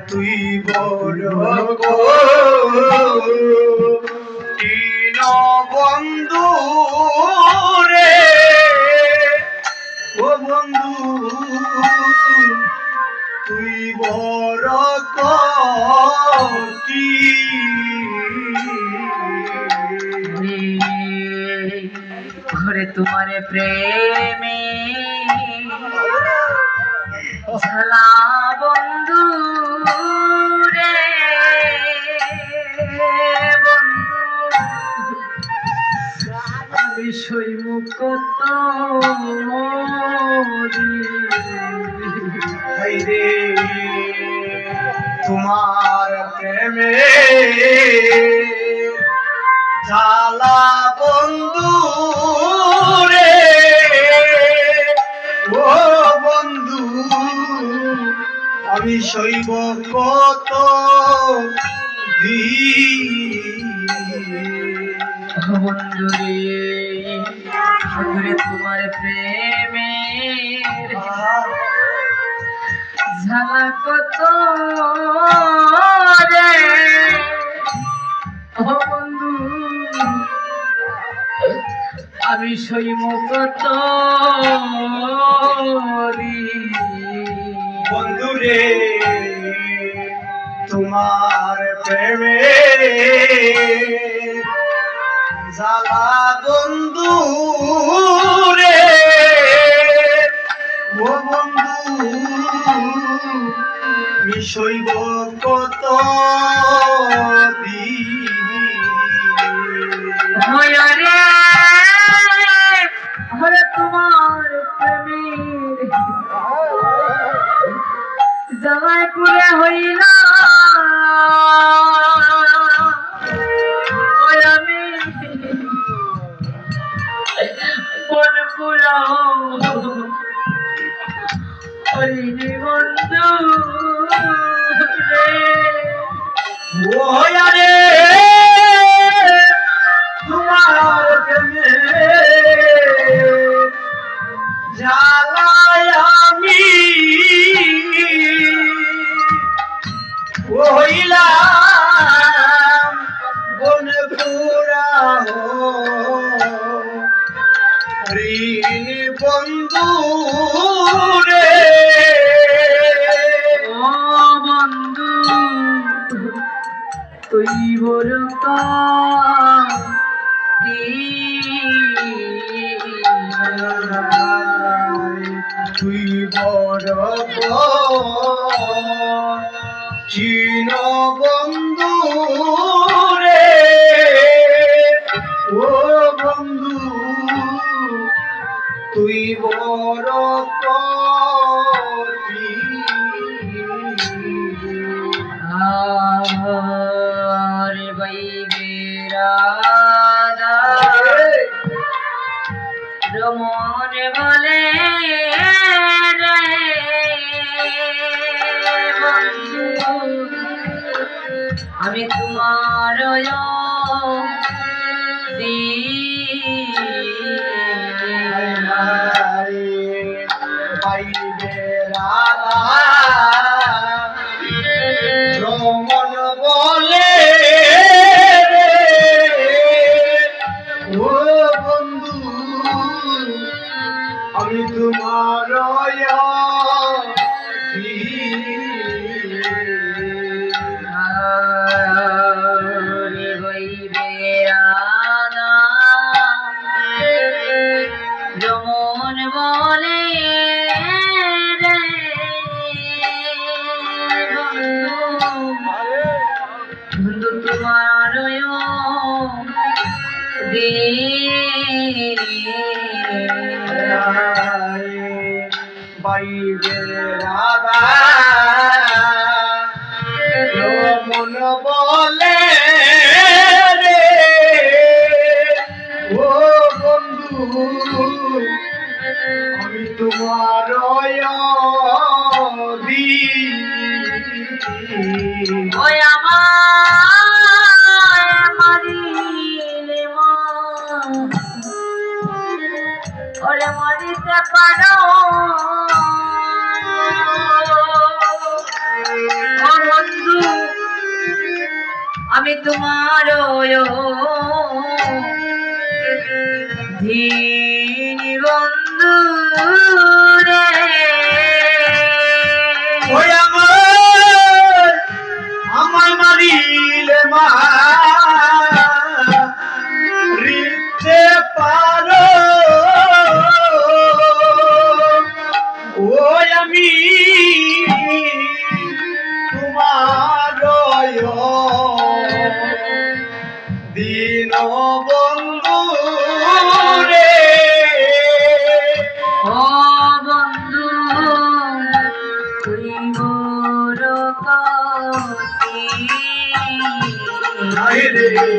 তুই বড় বন্ধু রে, ও বন্ধু তুই বড় ঘরে তোমার প্রেমে ঝালা বন্ধু রে, আমি সইমুখ কত রে তোমার প্রেমে ঝালা বন্ধু রে, ও বন্ধু আমি সইব কত বন্ধু রে, ঘরে তোমার প্রেমে ঝালা কত রে, ও বন্ধু আমি সইব কত বন্ধু রে তোমার প্রেমে ঝালা বন্ধু রে, ও বন্ধু মিশইব কত রে, ঘরে তোমার প্রেমের জামাই পুরে হইলা আমি বন পুরা হইনি বন্ধু রে, রে তোমার প্রেমে ঝালায় আমি হইলাম বনপুরা ঋণ বন্ধু রে, ও বন্ধু তুই বড় তুই বড় চিন বন্ধু রে, ও বন্ধু তুই বড় আরে বাইবে রাধা রমন বলে রে বন্ধু আমি তোমার পাইবে রাধা রমন বলে রে, ও বন্ধু আমি তোমার রমন বলে রে বন্ধু তোমার বাইবে রাধা রমন বলে রে, ও বন্ধু আমি তোমার ওই আমার মারিলে পারো ও বন্ধু আমি তোমার ধীনি বন্ধু রে ওই আমার মারিলে মা রিতে পারো ওই আমি তোমার দিন বন্ধু রে ও বন্ধু তুই মোর কতি রে